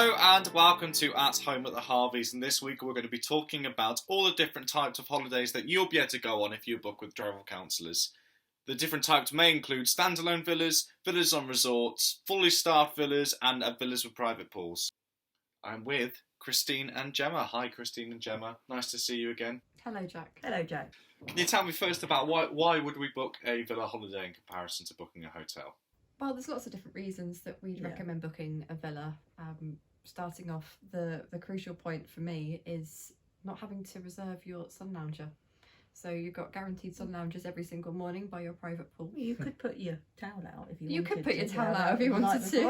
Hello and welcome to At Home at the Harveys, and this week we're going to be talking about all the different types of holidays that you'll be able to go on if you book with travel counsellors. The different types may include standalone villas, villas on resorts, fully staffed villas and villas with private pools. I'm with Christine and Gemma. Hi Christine and Gemma, nice to see you again. Hello Jack. Hello Jack. Can you tell me first about why would we book a villa holiday in comparison to booking a hotel? Well, there's lots of different reasons that we'd recommend booking a villa. Starting off, the crucial point for me is not having to reserve your sun lounger. So you've got guaranteed sun loungers every single morning by your private pool. You could put your towel out if you wanted to. You could put your towel out if you wanted to.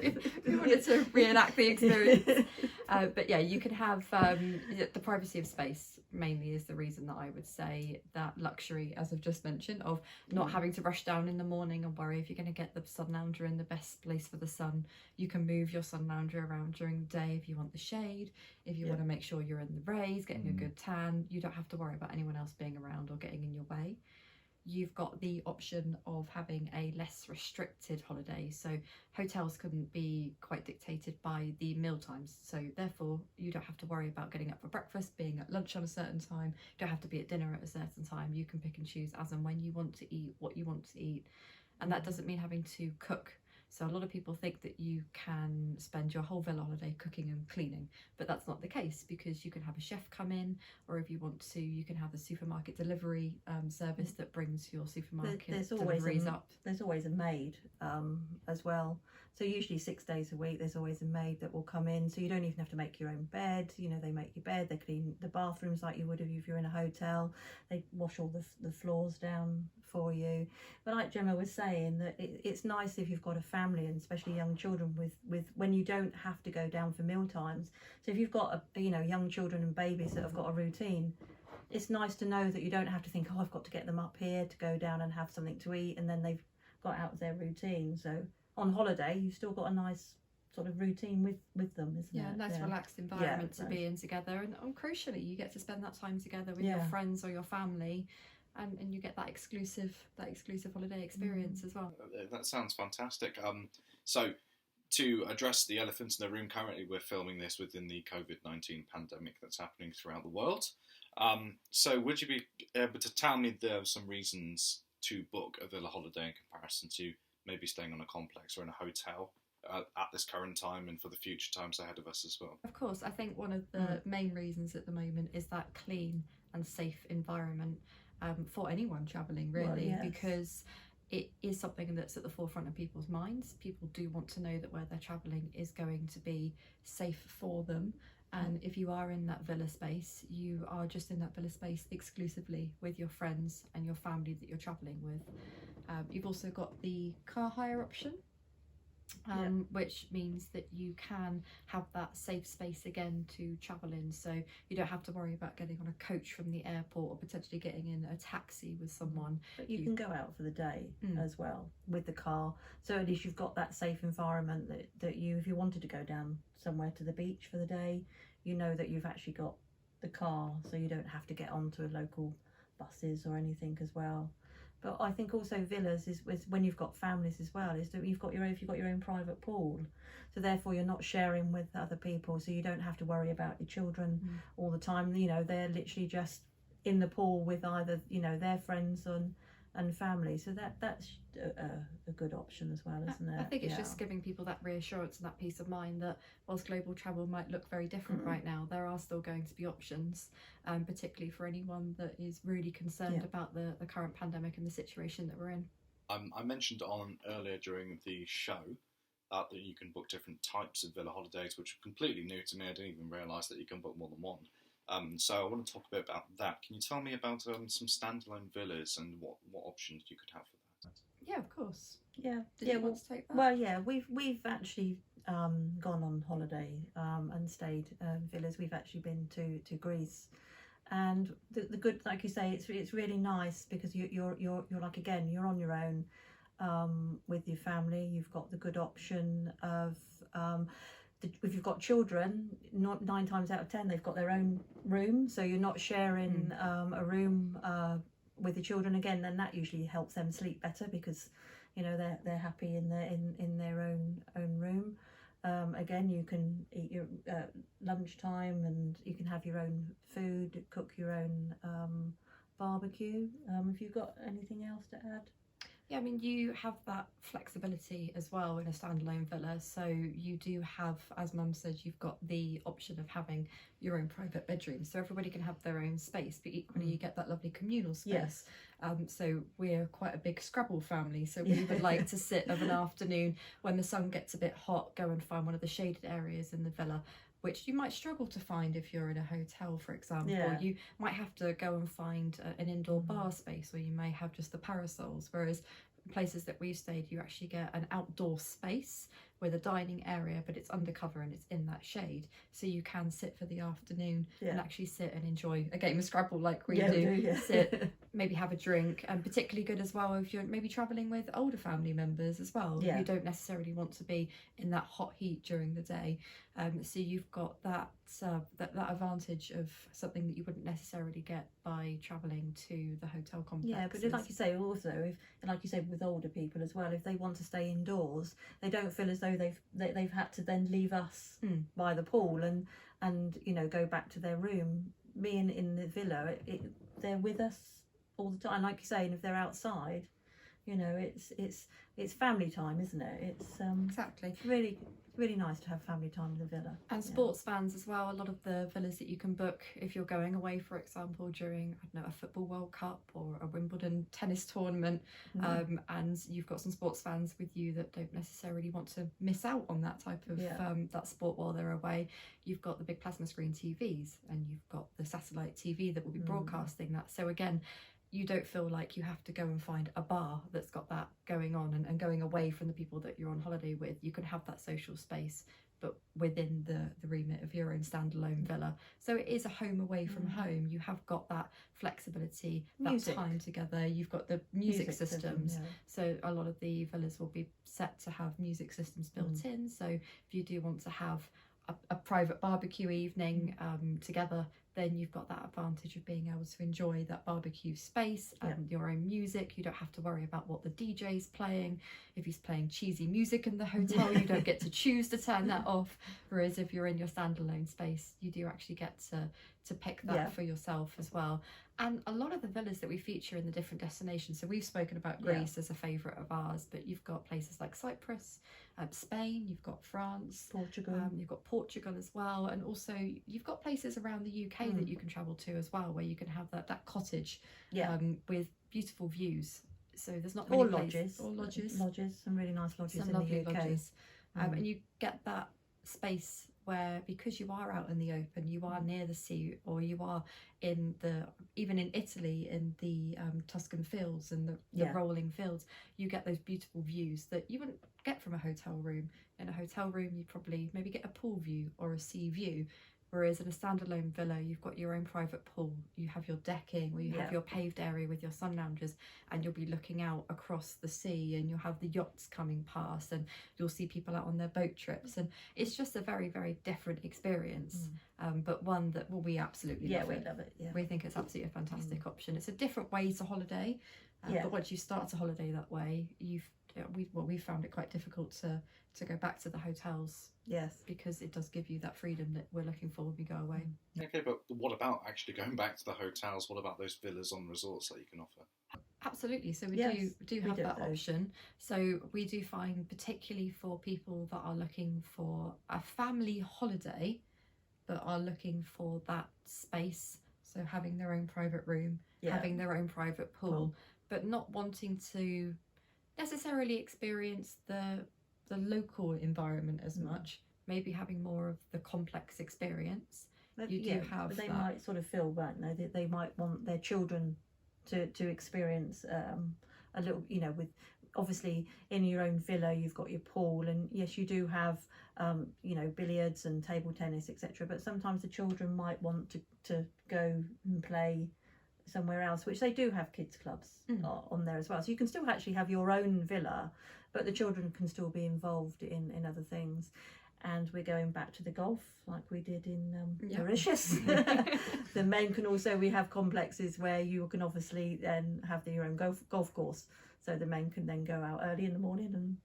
If you wanted to reenact the experience. But yeah, you can have the privacy of space mainly is the reason that I would say that luxury, as I've just mentioned, of not having to rush down in the morning and worry if you're going to get the sun lounger in the best place for the sun. You can move your sun lounger around during the day if you want the shade, if you want to make sure you're in the rays, getting a good tan. You don't have to worry about anyone else being around or getting in your way. You've got the option of having a less restricted holiday. So hotels couldn't be quite dictated by the meal times. So therefore you don't have to worry about getting up for breakfast, being at lunch on a certain time. You don't have to be at dinner at a certain time. You can pick and choose as and when you want to eat, what you want to eat. And that doesn't mean having to cook. So a lot of people think that you can spend your whole villa holiday cooking and cleaning, but that's not the case because you can have a chef come in, or if you want to, you can have the supermarket delivery service that brings your supermarket deliveries up. There's always a maid as well. So usually 6 days a week, there's always a maid that will come in. So you don't even have to make your own bed. You know, they make your bed, they clean the bathrooms like you would if you're in a hotel. They wash all the floors down for you. But like Gemma was saying, that it's nice if you've got a family and especially young children with when you don't have to go down for meal times. So if you've got young children and babies that have got a routine, it's nice to know that you don't have to think, oh, I've got to get them up here to go down and have something to eat, and then they've got out of their routine. So on holiday you've still got a nice sort of routine with them, isn't it? Yeah, nice relaxed environment to be in together, and crucially you get to spend that time together with your friends or your family. And you get that exclusive holiday experience as well. That sounds fantastic. So to address the elephant in the room, currently we're filming this within the COVID-19 pandemic that's happening throughout the world. So would you be able to tell me some reasons to book a villa holiday in comparison to maybe staying on a complex or in a hotel at this current time and for the future times ahead of us as well? Of course, I think one of the main reasons at the moment is that clean and safe environment. For anyone travelling really, because it is something that's at the forefront of people's minds. People do want to know that where they're travelling is going to be safe for them, and if you are in that villa space, you are just in that villa space exclusively with your friends and your family that you're travelling with. You've also got the car hire option, which means that you can have that safe space again to travel in, so you don't have to worry about getting on a coach from the airport or potentially getting in a taxi with someone. But you can go out for the day as well with the car, so at least you've got that safe environment that you, if you wanted to go down somewhere to the beach for the day, you know that you've actually got the car, so you don't have to get onto local buses or anything as well. But I think also villas is when you've got families as well, is that if you've got your own private pool, so therefore you're not sharing with other people, so you don't have to worry about your children all the time. You know, they're literally just in the pool with either their friends and family, so that's a good option as well, isn't it? I think it's just giving people that reassurance and that peace of mind that whilst global travel might look very different right now, there are still going to be options, particularly for anyone that is really concerned about the current pandemic and the situation that we're in. I mentioned earlier during the show that you can book different types of villa holidays, which are completely new to me. I didn't even realise that you can book more than one. So I want to talk a bit about that. Can you tell me about some standalone villas and what options you could have for that? Yeah, of course. Did you want to take that? Well, yeah, we've actually gone on holiday and stayed villas. We've actually been to Greece, and the good, like you say, it's really nice because you're like, again, you're on your own with your family. You've got the good option of if you've got children, not 9 times out of 10 they've got their own room, so you're not sharing a room with the children. Again, then that usually helps them sleep better because they're happy in their own room. Again, you can eat your lunchtime, and you can have your own food, cook your own barbecue. Have you got anything else to add? Yeah, I mean, you have that flexibility as well in a standalone villa. So you do have, as Mum said, you've got the option of having your own private bedroom. So everybody can have their own space, but equally you get that lovely communal space. Yes. So we're quite a big Scrabble family. So we would like to sit of an afternoon when the sun gets a bit hot, go and find one of the shaded areas in the villa, which you might struggle to find if you're in a hotel, for example. Yeah. You might have to go and find an indoor bar space, or you may have just the parasols, whereas places that we've stayed, you actually get an outdoor space with a dining area, but it's undercover and it's in that shade, so you can sit for the afternoon and actually sit and enjoy a game of Scrabble like we do. Sit, maybe have a drink, and particularly good as well if you're maybe traveling with older family members as well. You don't necessarily want to be in that hot heat during the day, so you've got that advantage of something that you wouldn't necessarily get by traveling to the hotel complex. Yeah, but like you say, also, if, like you said, with older people as well, if they want to stay indoors, they don't feel as though they've had to then leave us by the pool and you know, go back to their room. Me in the villa, they're with us all the time. Like you say, and if they're outside, you know, it's family time, isn't it? It's exactly. It's really nice to have family time in the villa. And sports fans as well. A lot of the villas that you can book if you're going away, for example, during, I don't know, a football World Cup or a Wimbledon tennis tournament, and you've got some sports fans with you that don't necessarily want to miss out on that type of that sport while they're away. You've got the big plasma screen TVs, and you've got the satellite TV that will be broadcasting that. So again, you don't feel like you have to go and find a bar that's got that going on and going away from the people that you're on holiday with. You can have that social space, but within the remit of your own standalone villa. So it is a home away from home. You have got that flexibility, that time together. You've got the music systems. So a lot of the villas will be set to have music systems built in. So if you do want to have a private barbecue evening together, then you've got that advantage of being able to enjoy that barbecue space and your own music. You don't have to worry about what the DJ's playing. If he's playing cheesy music in the hotel, you don't get to choose to turn that off. Whereas if you're in your standalone space, you do actually get to pick that for yourself as well. And a lot of the villas that we feature in the different destinations, so we've spoken about Greece as a favourite of ours, but you've got places like Cyprus, Spain, you've got France, Portugal, you've got Portugal as well, and also you've got places around the UK that you can travel to as well, where you can have that cottage with beautiful views. So there's not many lodges, some really nice lodges in the UK. Lodges. And you get that space where, because you are out in the open, you are near the sea, or you are even in Italy, in the Tuscan fields and the rolling fields, you get those beautiful views that you wouldn't get from a hotel room. In a hotel room, you'd probably maybe get a pool view or a sea view. Whereas in a standalone villa, you've got your own private pool, you have your decking, or you have your paved area with your sun loungers, and you'll be looking out across the sea, and you'll have the yachts coming past, and you'll see people out on their boat trips, and it's just a very, very different experience, but one that we absolutely love. We love it. We think it's absolutely a fantastic option. It's a different way to holiday, but once you start to holiday that way, we found it quite difficult to go back to the hotels. Yes, because it does give you that freedom that we're looking for when we go away. Okay, but what about actually going back to the hotels? What about those villas on resorts that you can offer? Absolutely. So we do have that option. So we do find, particularly for people that are looking for a family holiday, but are looking for that space, so having their own private room, having their own private pool, but not wanting to necessarily experience the local environment as much, maybe having more of the complex experience. You do have but they that. might sort of feel back now that they might want their children to experience a little, you know, with obviously in your own villa you've got your pool, and yes, you do have you know, billiards and table tennis, etc., but sometimes the children might want to go and play somewhere else, which they do have kids clubs on there as well, so you can still actually have your own villa, but the children can still be involved in other things. And we're going back to the golf like we did in Mauritius. The men can also, we have complexes where you can obviously then have your own golf course, so the men can then go out early in the morning and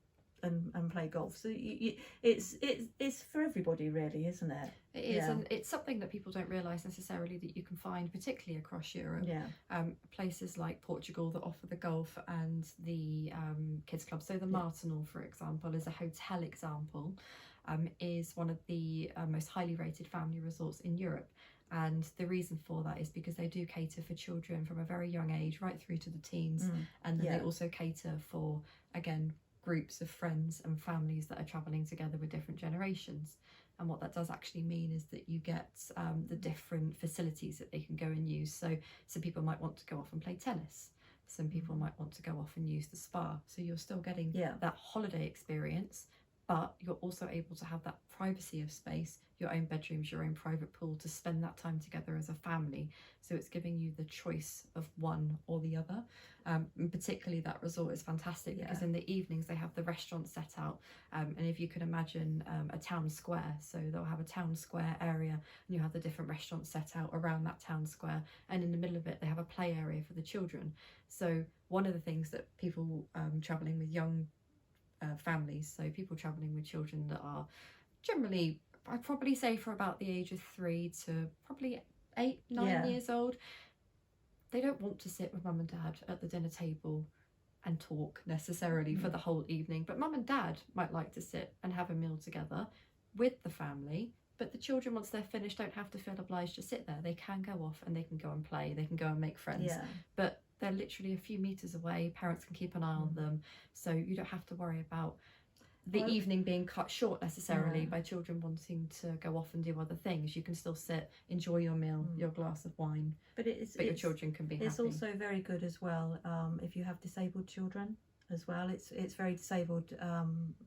and play golf. So it's for everybody, really, isn't it? It is, and it's something that people don't realise necessarily that you can find, particularly across Europe. Yeah. Places like Portugal that offer the golf and the kids club. So the Martinal, for example, is a hotel example. Is one of the most highly rated family resorts in Europe. And the reason for that is because they do cater for children from a very young age right through to the teens. And then they also cater for, again, groups of friends and families that are travelling together with different generations. And what that does actually mean is that you get the different facilities that they can go and use. So some people might want to go off and play tennis. Some people might want to go off and use the spa. So you're still getting that holiday experience, but you're also able to have that privacy of space, your own bedrooms, your own private pool, to spend that time together as a family. So it's giving you the choice of one or the other. And particularly that resort is fantastic because in the evenings they have the restaurant set out. And if you can imagine a town square, so they'll have a town square area and you have the different restaurants set out around that town square. And in the middle of it, they have a play area for the children. So one of the things that people travelling with young families, so people travelling with children that are generally, I'd probably say for about the age of 3 to probably 8, 9 years old, they don't want to sit with mum and dad at the dinner table and talk necessarily for the whole evening, but mum and dad might like to sit and have a meal together with the family. But the children, once they're finished, don't have to feel obliged to sit there. They can go off and they can go and play, they can go and make friends. But they're literally a few metres away. Parents can keep an eye on them. So you don't have to worry about the evening being cut short necessarily by children wanting to go off and do other things. You can still sit, enjoy your meal, your glass of wine, but your children can be happy. It's also very good as well if you have disabled children as well. It's very disabled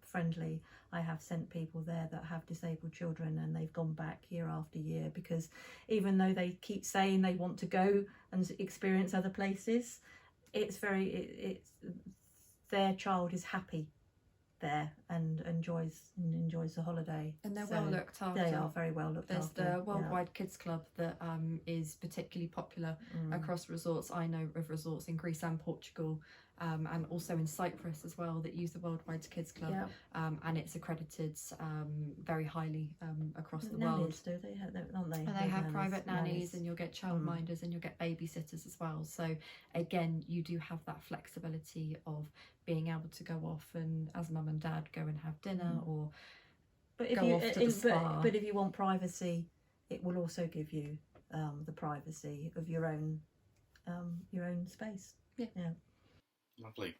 friendly. I have sent people there that have disabled children and they've gone back year after year, because even though they keep saying they want to go and experience other places, it's their child is happy there and enjoys the holiday. And they're well looked after. They are very well looked after. There's the Worldwide Kids Club that is particularly popular across resorts. I know of resorts in Greece and Portugal, and also in Cyprus as well, that use the Worldwide Kids Club, and it's accredited very highly across the world. Nannies, do they? Aren't they? And they have private nannies, and you'll get childminders, and you'll get babysitters as well. So again, you do have that flexibility of being able to go off and, as mum and dad, go and have dinner or go off to the spa. But if you want privacy, it will also give you the privacy of your own space. Yeah. Lovely.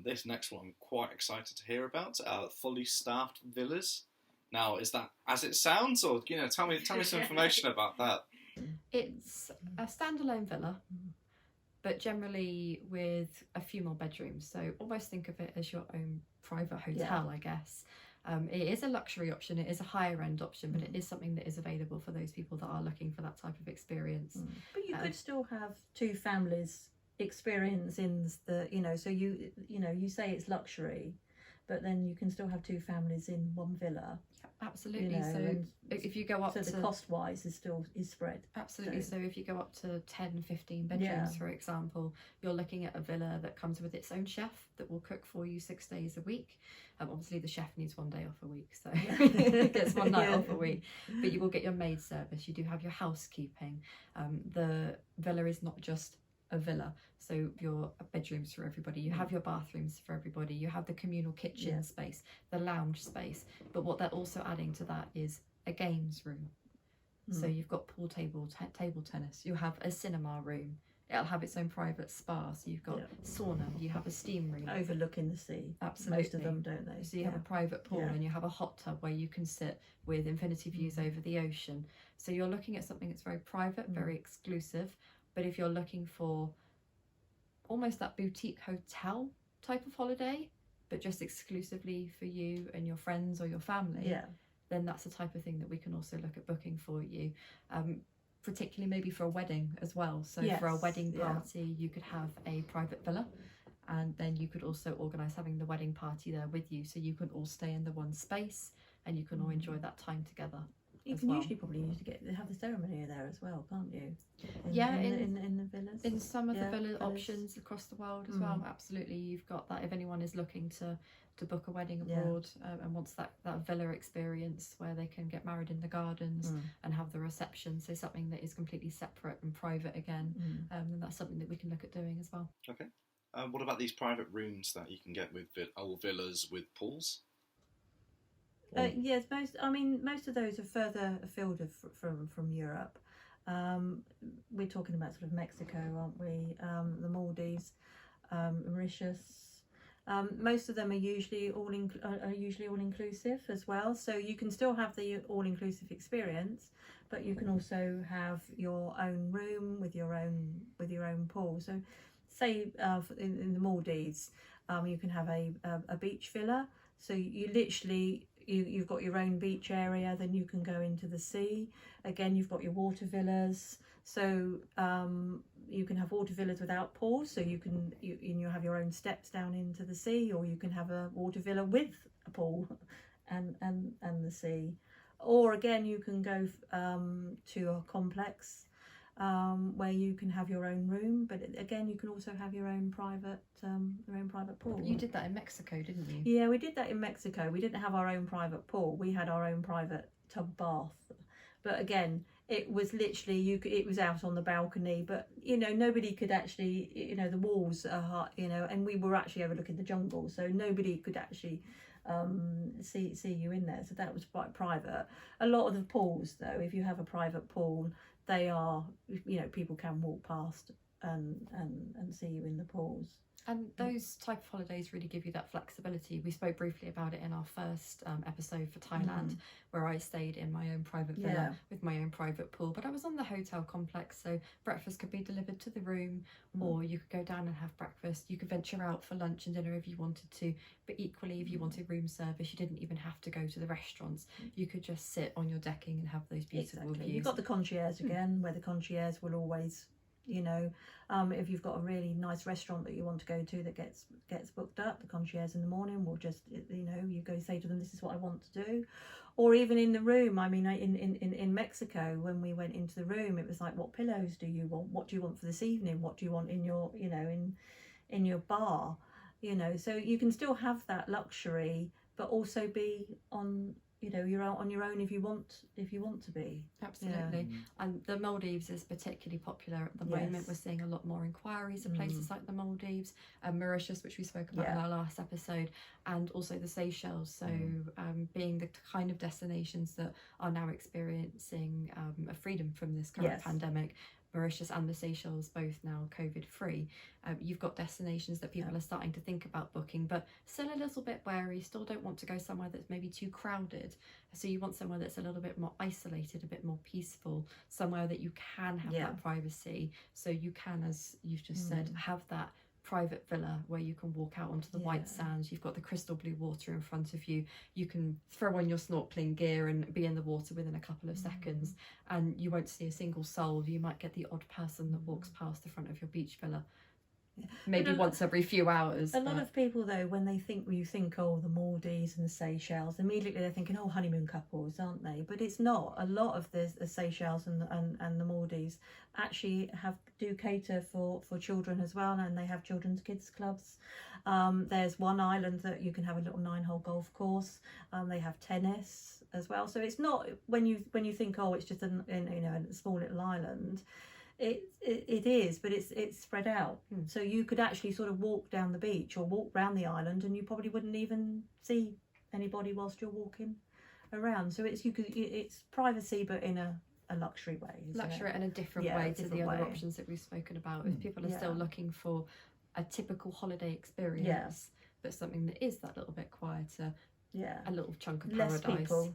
This next one I'm quite excited to hear about. Fully staffed villas. Now, is that as it sounds, or tell me some information about that? It's a standalone villa, but generally with a few more bedrooms. So almost think of it as your own private hotel, I guess. It is a luxury option, it is a higher end option, but it is something that is available for those people that are looking for that type of experience. But you could still have two families experience in the, so you say it's luxury, but then you can still have two families in one villa. Absolutely. So if you go up to the cost wise is spread. Absolutely. So if you go up to 10, 15 bedrooms, for example, you're looking at a villa that comes with its own chef that will cook for you 6 days a week. Obviously the chef needs 1 day off a week, so gets one night off a week, but you will get your maid service. You do have your housekeeping. The villa is not just a villa, so your bedrooms for everybody, you have your bathrooms for everybody, you have the communal kitchen space, the lounge space, but what they're also adding to that is a games room. So you've got pool table, table tennis, you have a cinema room, it'll have its own private spa, so you've got sauna, you have a steam room overlooking the sea. Absolutely. Most of them, don't they? So you have a private pool and you have a hot tub where you can sit with infinity views over the ocean. So you're looking at something that's very private, very exclusive. But if you're looking for almost that boutique hotel type of holiday, but just exclusively for you and your friends or your family, then that's the type of thing that we can also look at booking for you. Particularly maybe for a wedding as well. So for a wedding party, you could have a private villa, and then you could also organise having the wedding party there with you, so you can all stay in the one space and you can all enjoy that time together. You as can well. usually probably have the ceremony there as well, can't you? In the villas. in some of the villas. options across the world as well, absolutely. You've got that if anyone is looking to book a wedding abroad and wants that villa experience where they can get married in the gardens and have the reception, so something that is completely separate and private again, and that's something that we can look at doing as well. Okay. What about these private rooms that you can get with old villas with pools? Yes, most of those are further afield from Europe. We're talking about sort of Mexico, aren't we? The Maldives, Mauritius. Most of them are usually all inclusive as well. So you can still have the all inclusive experience, but you can also have your own room with your own pool. So, say in the Maldives, you can have a beach villa. So you literally you've got your own beach area. Then you can go into the sea. Again, you've got your water villas. So you can have water villas without pools, so you have your own steps down into the sea, or you can have a water villa with a pool and the sea. Or again, you can go to a complex where you can have your own room, but again, you can also have your own private pool. You did that in Mexico, didn't you? Yeah, we did that in Mexico. We didn't have our own private pool. We had our own private tub bath, but again, it was literally it was out on the balcony, but nobody could actually, the walls are and we were actually overlooking the jungle, so nobody could actually see you in there, so that was quite private. A lot of the pools though, if you have a private pool, they are, people can walk past and see you in the pools. And those type of holidays really give you that flexibility. We spoke briefly about it in our first episode for Thailand, where I stayed in my own private villa with my own private pool. But I was on the hotel complex, so breakfast could be delivered to the room, or you could go down and have breakfast. You could venture out for lunch and dinner if you wanted to. But equally, if you wanted room service, you didn't even have to go to the restaurants. You could just sit on your decking and have those beautiful views. You've got the concierge again, where the concierge will always, if you've got a really nice restaurant that you want to go to that gets booked up, the concierge in the morning will just, you go say to them, this is what I want to do. Or even in the room, in Mexico, when we went into the room, it was like, what pillows do you want? What do you want for this evening? What do you want in your, in your bar? So you can still have that luxury, but also be on, you're on your own if you want to be. Absolutely. And the Maldives is particularly popular at the moment. We're seeing a lot more inquiries of places like the Maldives, Mauritius, which we spoke about in our last episode, and also the Seychelles. So being the kind of destinations that are now experiencing a freedom from this current pandemic. Mauritius and the Seychelles both now COVID free. You've got destinations that people are starting to think about booking, but still a little bit wary, still don't want to go somewhere that's maybe too crowded. So you want somewhere that's a little bit more isolated, a bit more peaceful, somewhere that you can have that privacy. So you can, as you've just said, have that private villa where you can walk out onto the white sands. You've got the crystal blue water in front of you. You can throw on your snorkeling gear and be in the water within a couple of seconds, and you won't see a single soul. You might get the odd person that walks past the front of your beach villa maybe once every few hours. A lot of people though, when they think, the Maldives and the Seychelles, immediately they're thinking, honeymoon couples, aren't they? But it's not. A lot of the Seychelles and the Maldives actually do cater for children as well, and they have children's kids clubs. There's one island that you can have a little 9-hole golf course. They have tennis as well. So it's not, when you think, it's just a small little island. It is, but it's spread out. So you could actually sort of walk down the beach or walk around the island, and you probably wouldn't even see anybody whilst you're walking around. So it's privacy, but in a luxury way. Luxury in a different way to the other options that we've spoken about. If people are still looking for a typical holiday experience, but something that is that little bit quieter, a little chunk of paradise. Less people.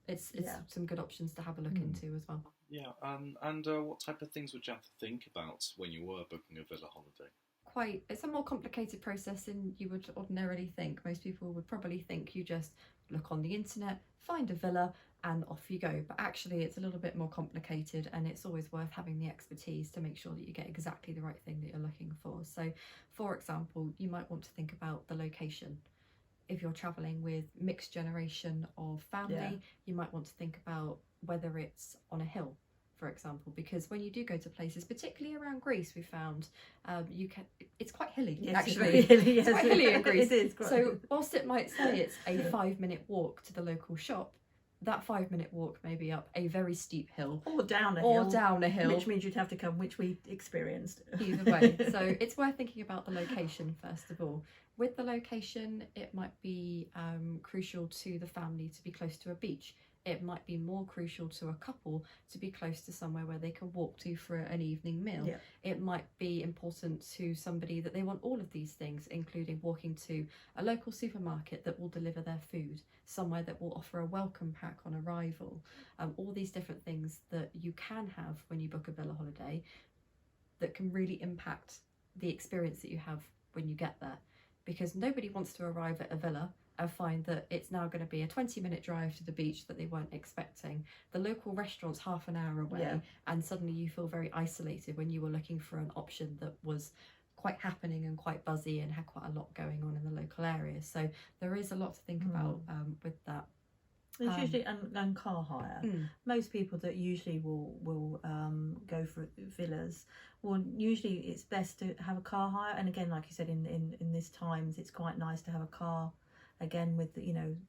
It's some good options to have a look into as well. Yeah, and what type of things would you have to think about when you were booking a villa holiday? It's a more complicated process than you would ordinarily think. Most people would probably think you just look on the internet, find a villa, and off you go. But actually, it's a little bit more complicated, and it's always worth having the expertise to make sure that you get exactly the right thing that you're looking for. So, for example, you might want to think about the location. If you're travelling with mixed generation of family, you might want to think about whether it's on a hill, for example, because when you do go to places, particularly around Greece, we found it's quite hilly. Yes, actually. it's very hilly, yes. It's quite hilly in Greece. It is quite So whilst it might say it's a 5-minute walk to the local shop, that 5-minute walk may be up a very steep hill. Or down a hill. Which means you'd have to come, which we experienced. Either way. So it's worth thinking about the location first of all. With the location, it might be crucial to the family to be close to a beach. It might be more crucial to a couple to be close to somewhere where they can walk to for an evening meal. Yeah. It might be important to somebody that they want all of these things, including walking to a local supermarket that will deliver their food, somewhere that will offer a welcome pack on arrival, all these different things that you can have when you book a villa holiday that can really impact the experience that you have when you get there. Because nobody wants to arrive at a villa and find that it's now going to be a 20-minute drive to the beach that they weren't expecting. The local restaurant's half an hour away, and suddenly you feel very isolated when you were looking for an option that was quite happening and quite buzzy and had quite a lot going on in the local area. So there is a lot to think about with that. It's usually and car hire. Most people that usually will go for villas, well, usually it's best to have a car hire. And again, like you said, in this times, it's quite nice to have a car. Again, with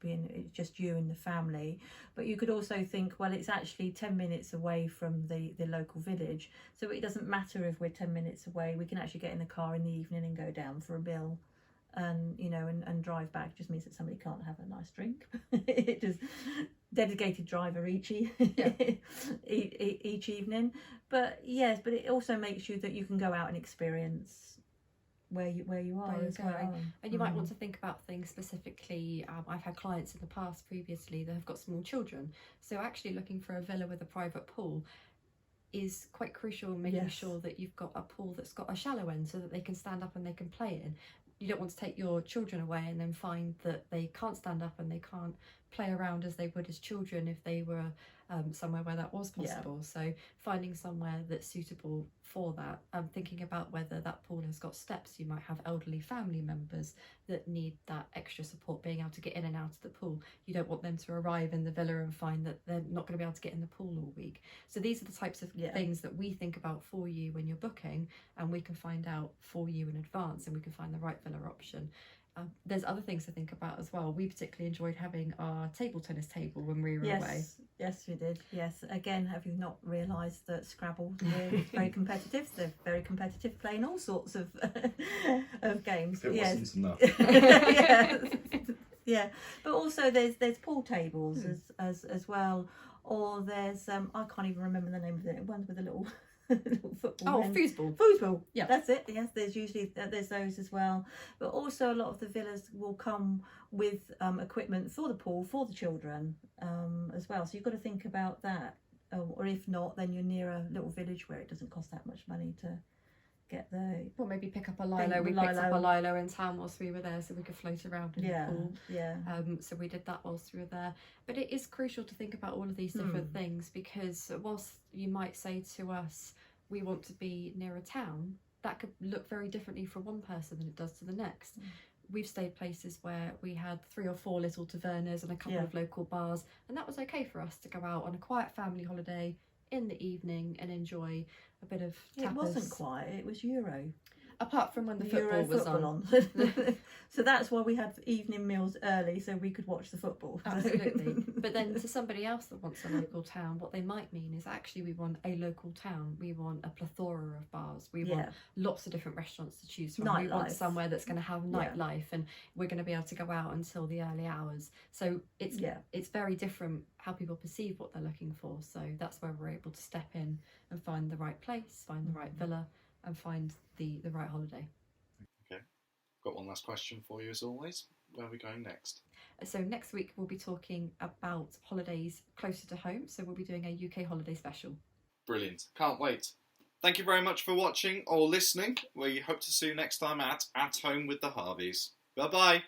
being just you and the family, but you could also think, well, it's actually 10 minutes away from the local village, so it doesn't matter if we're 10 minutes away. We can actually get in the car in the evening and go down for a meal, and and drive back. Just means that somebody can't have a nice drink. It just dedicated driver each each evening. But yes, but it also makes you that you can go out and experience where you are as well. And you might want to think about things specifically. I've had clients in the past previously that have got small children, so actually looking for a villa with a private pool is quite crucial, making sure that you've got a pool that's got a shallow end so that they can stand up and they can play in. You don't want to take your children away and then find that they can't stand up and they can't play around as they would as children if they were somewhere where that was possible. So finding somewhere that's suitable for that. Thinking about whether that pool has got steps. You might have elderly family members that need that extra support, being able to get in and out of the pool. You don't want them to arrive in the villa and find that they're not going to be able to get in the pool all week. So these are the types of things that we think about for you when you're booking, and we can find out for you in advance, and we can find the right villa option. There's other things to think about as well. We particularly enjoyed having our table tennis table when we were away. Yes, we did. Yes. Again, have you not realised that Scrabble is very competitive? They're very competitive, playing all sorts of games. It wasn't enough. Yeah. But also there's pool tables as well. Or there's I can't even remember the name of it. One's with a little football. Foosball. Yeah, that's it. Yes, there's usually there's those as well. But also a lot of the villas will come with equipment for the pool for the children as well. So you've got to think about that. Or if not, then you're near a little village where it doesn't cost that much money to get the. Or maybe pick up a lilo. We picked up a lilo in town whilst we were there, so we could float around in the pool. Yeah. So we did that whilst we were there. But it is crucial to think about all of these different things, because whilst you might say to us, we want to be near a town, that could look very differently for one person than it does to the next. We've stayed places where we had 3 or 4 little tavernas and a couple of local bars, and that was okay for us to go out on a quiet family holiday in the evening and enjoy a bit of tapas. It wasn't quiet, it was Euro. Apart from when the football was on. So that's why we had evening meals early, so we could watch the football. Absolutely. But then to somebody else that wants a local town, what they might mean is actually we want a local town. We want a plethora of bars. We want lots of different restaurants to choose from. We want somewhere that's going to have nightlife, and we're going to be able to go out until the early hours. So it's very different how people perceive what they're looking for. So that's where we're able to step in and find the right place, find the right villa, and find the right holiday. Okay. Got one last question for you as always. Where are we going next? So next week we'll be talking about holidays closer to home. So we'll be doing a UK holiday special. Brilliant. Can't wait. Thank you very much for watching or listening. We hope to see you next time at Home With The Harveys. Bye-bye.